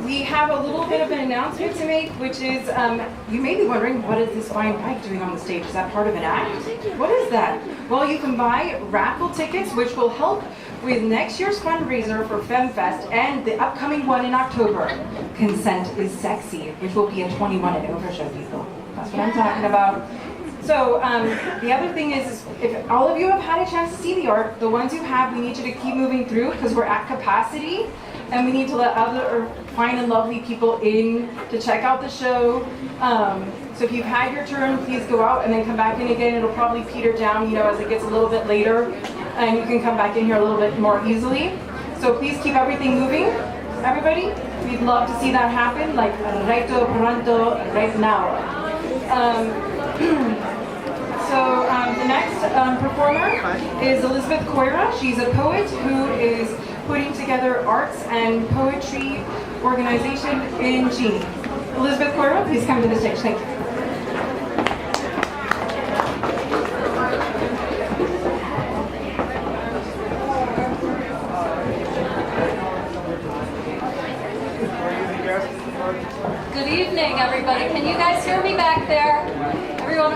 We have a little bit of an announcement to make, which is, you may be wondering, what is this fine bike doing on the stage? Is that part of an act? What is that? Well, you can buy raffle tickets, which will help with next year's fundraiser for FemFest and the upcoming one in October. Consent is Sexy, which will be a 21 and over show, people. That's what I'm talking about. So the other thing is, if all of you have had a chance to see the art, the ones you have, we need you to keep moving through because we're at capacity, and we need to let other fine and lovely people in to check out the show. So if you've had your turn, please go out and then come back in again. It'll probably peter down, as it gets a little bit later, and you can come back in here a little bit more easily. So please keep everything moving, everybody. We'd love to see that happen, like raito pronto, right now. So the next performer is ElizaBeth Coira. She's a poet who is putting together arts and poetry organization in Genie. ElizaBeth Coira, please come to the stage. Thank you. Good evening, everybody. Can you guys hear me back there? Everyone?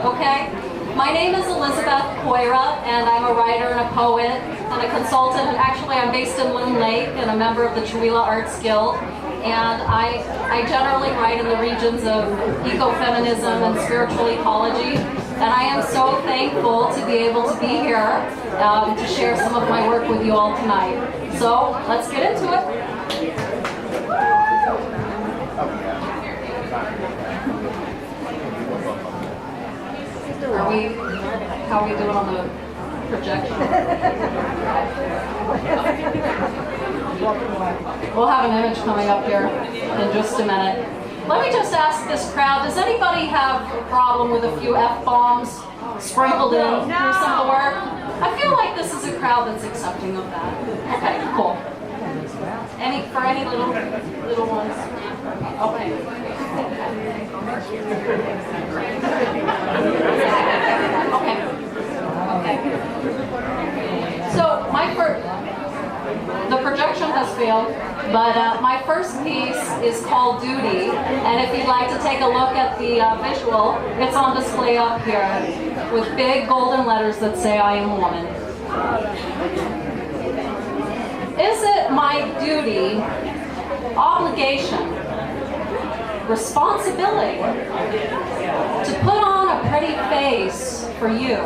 Okay. My name is ElizaBeth Coira, and I'm a writer and a poet and a consultant. And actually, I'm based in Loon Lake and a member of the Chihuahua Arts Guild. And I generally write in the regions of ecofeminism and spiritual ecology. And I am so thankful to be able to be here to share some of my work with you all tonight. So let's get into it. How are we doing on the projection? We'll have an image coming up here in just a minute. Let me just ask this crowd, does anybody have a problem with a few F-bombs sprinkled in through some of the work? I feel like this is a crowd that's accepting of that. Okay, cool. For any little ones? Okay. Okay. So the projection has failed, but my first piece is called Duty, and if you'd like to take a look at the visual, it's on display up here with big golden letters that say I am a woman. Is it my duty, obligation, responsibility to put on a pretty face for you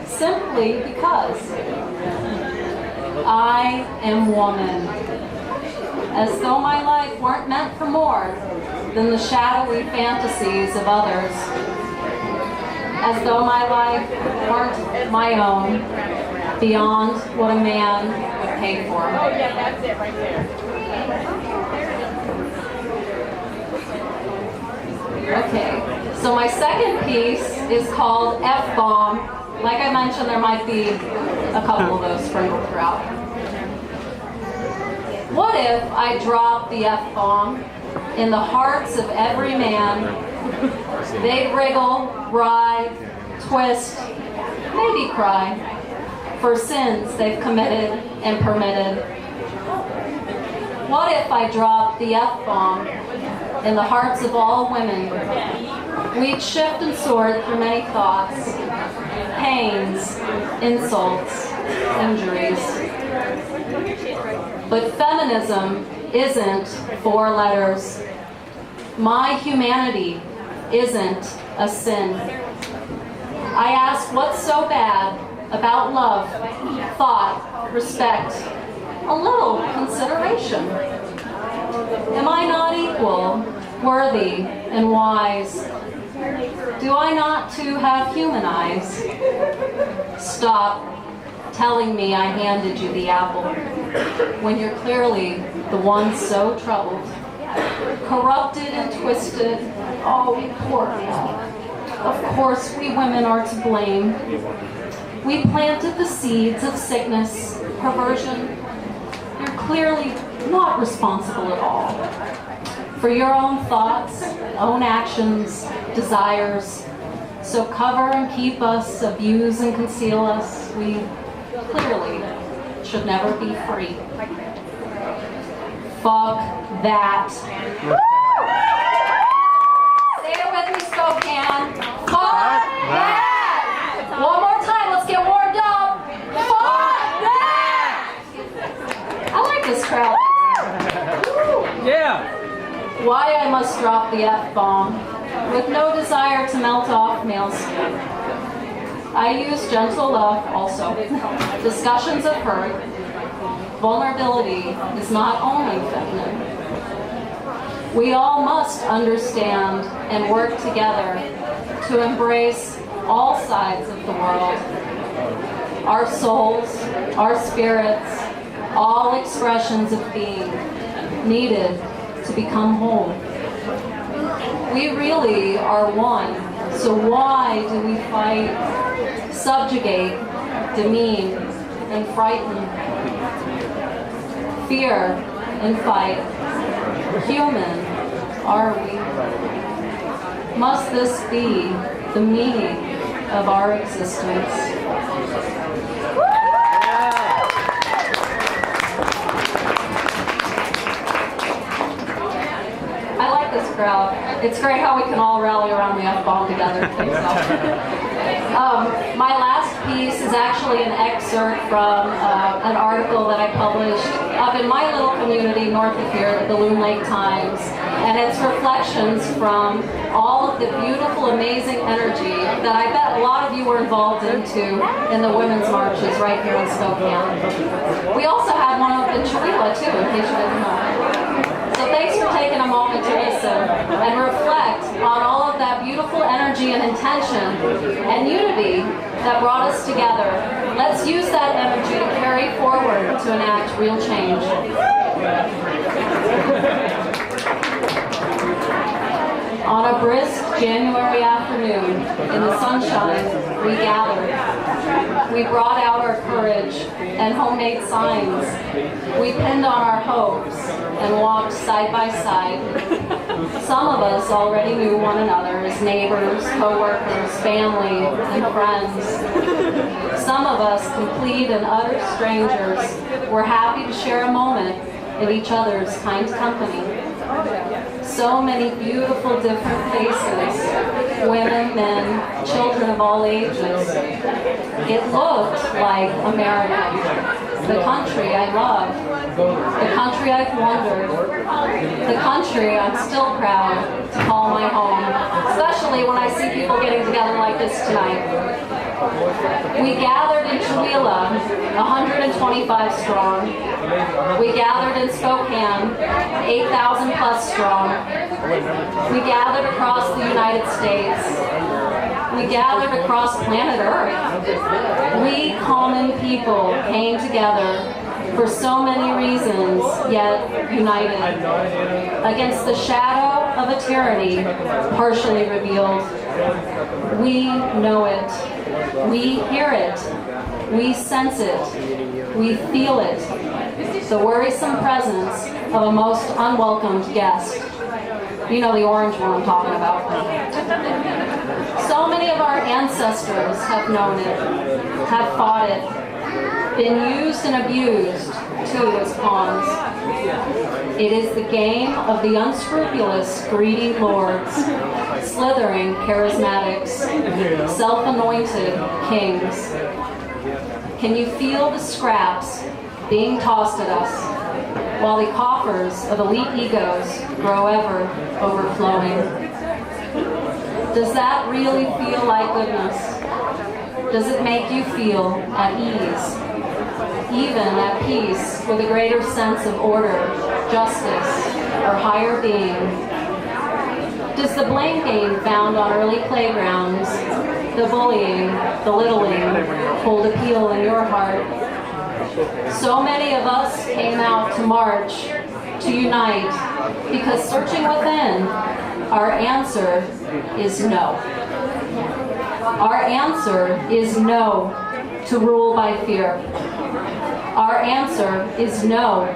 simply because I am woman, as though my life weren't meant for more than the shadowy fantasies of others, as though my life weren't my own, beyond what a man would pay for. Oh yeah, that's it right there. Okay, so my second piece is called F-bomb. Like I mentioned, there might be a couple of those sprinkled throughout. What if I dropped the F-bomb in the hearts of every man? They'd wriggle, writhe, twist, maybe cry for sins they've committed and permitted. What if I dropped the F-bomb in the hearts of all women? We'd shift and sort through many thoughts, pains, insults, injuries. But feminism isn't four letters. My humanity isn't a sin. I ask, what's so bad about love, thought, respect, a little consideration? Am I not equal, worthy, and wise? Do I not too have human eyes? Stop telling me I handed you the apple when you're clearly the one so troubled, corrupted and twisted. Oh, poor girl. Of course, we women are to blame. We planted the seeds of sickness, perversion. You're clearly not responsible at all for your own thoughts, own actions, desires. So cover and keep us, abuse and conceal us. We clearly should never be free. Fuck that. Say it with me, Spokane. Fuck that. One more time, let's get warmed up. Fuck that. I like this crowd. Yeah. Why I must drop the F-bomb, with no desire to melt off male skin. I use gentle love also. Discussions of hurt. Vulnerability is not only feminine. We all must understand and work together to embrace all sides of the world. Our souls, our spirits, all expressions of being needed to become whole. We really are one, so why do we fight, subjugate, demean, and frighten? Fear and fight. Human are we? Must this be the meaning of our existence? I like this crowd. It's great how we can all rally around the F-bomb together. My last piece is actually an excerpt from an article that I published up in my little community north of here, the Loon Lake Times, and it's reflections from all of the beautiful, amazing energy that I bet a lot of you were involved into in the women's marches right here in Spokane. We also had one up in Coira too, in case you didn't know. So thanks for taking a moment to listen and reflect on all of that beautiful energy and intention and unity that brought us together. Let's use that energy to carry forward to enact real change. On a brisk January afternoon, in the sunshine, we gathered. We brought out our courage and homemade signs. We pinned on our hopes and walked side by side. Some of us already knew one another as neighbors, co-workers, family, and friends. Some of us, complete and utter strangers, were happy to share a moment in each other's kind company. So many beautiful different faces, women, men, children of all ages. It looked like America, the country I love, the country I've wandered, the country I'm still proud to call my home, especially when I see people getting together like this tonight. We gathered in Coira, 125 strong. We gathered in Spokane, 8,000 plus strong. We gathered across the United States. We gathered across planet Earth. We common people came together for so many reasons, yet united. Against the shadow of a tyranny partially revealed. We know it. We hear it. We sense it. We feel it. The worrisome presence of a most unwelcomed guest. You know the orange one I'm talking about. So many of our ancestors have known it, have fought it, been used and abused too as pawns. It is the game of the unscrupulous, greedy lords, slithering charismatics, self-anointed kings. Can you feel the scraps being tossed at us, while the coffers of elite egos grow ever overflowing? Does that really feel like goodness? Does it make you feel at ease, even at peace with a greater sense of order, justice, or higher being? Does the blame game found on early playgrounds, the bullying, the littling, hold appeal in your heart? So many of us came out to march, to unite, because searching within, our answer is no. Our answer is no to rule by fear. Our answer is no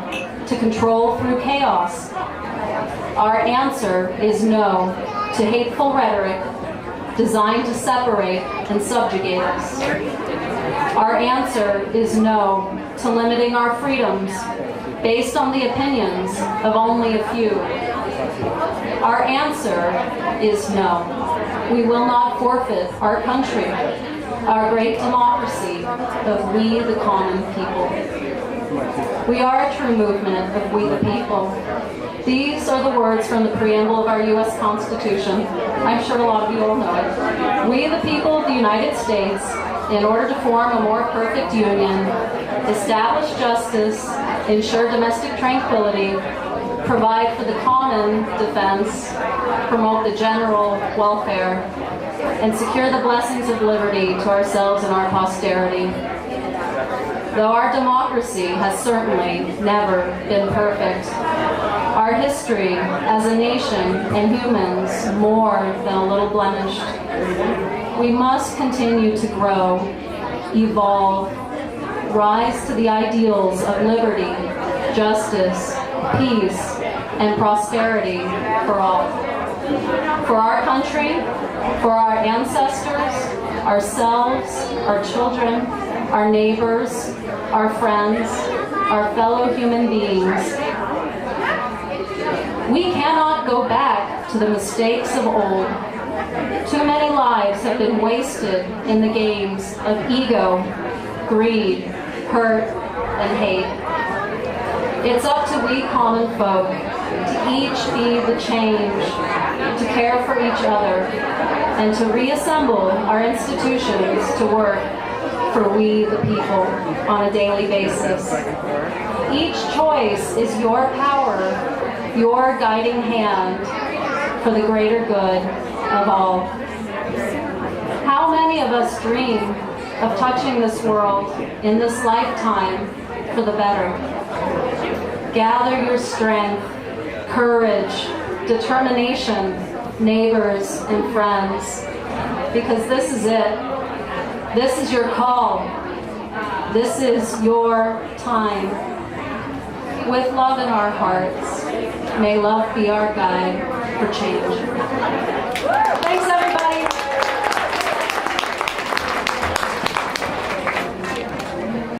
to control through chaos. Our answer is no to hateful rhetoric designed to separate and subjugate us. Our answer is no to limiting our freedoms based on the opinions of only a few? Our answer is no. We will not forfeit our country, our great democracy of we the common people. We are a true movement of we the people. These are the words from the preamble of our U.S. Constitution. I'm sure a lot of you all know it. We the people of the United States, in order to form a more perfect union, establish justice, ensure domestic tranquility, provide for the common defense, promote the general welfare, and secure the blessings of liberty to ourselves and our posterity. Though our democracy has certainly never been perfect, our history as a nation and humans more than a little blemished. We must continue to grow, evolve, rise to the ideals of liberty, justice, peace, and prosperity for all. For our country, for our ancestors, ourselves, our children, our neighbors, our friends, our fellow human beings. We cannot go back to the mistakes of old. Too many lives have been wasted in the games of ego, greed, hurt, and hate. It's up to we common folk to each be the change, to care for each other, and to reassemble our institutions to work for we the people on a daily basis. Each choice is your power, your guiding hand for the greater good of all. How many of us dream of touching this world in this lifetime for the better? Gather your strength, courage, determination, neighbors and friends, because this is it. This is your call. This is your time. With love in our hearts, may love be our guide for change.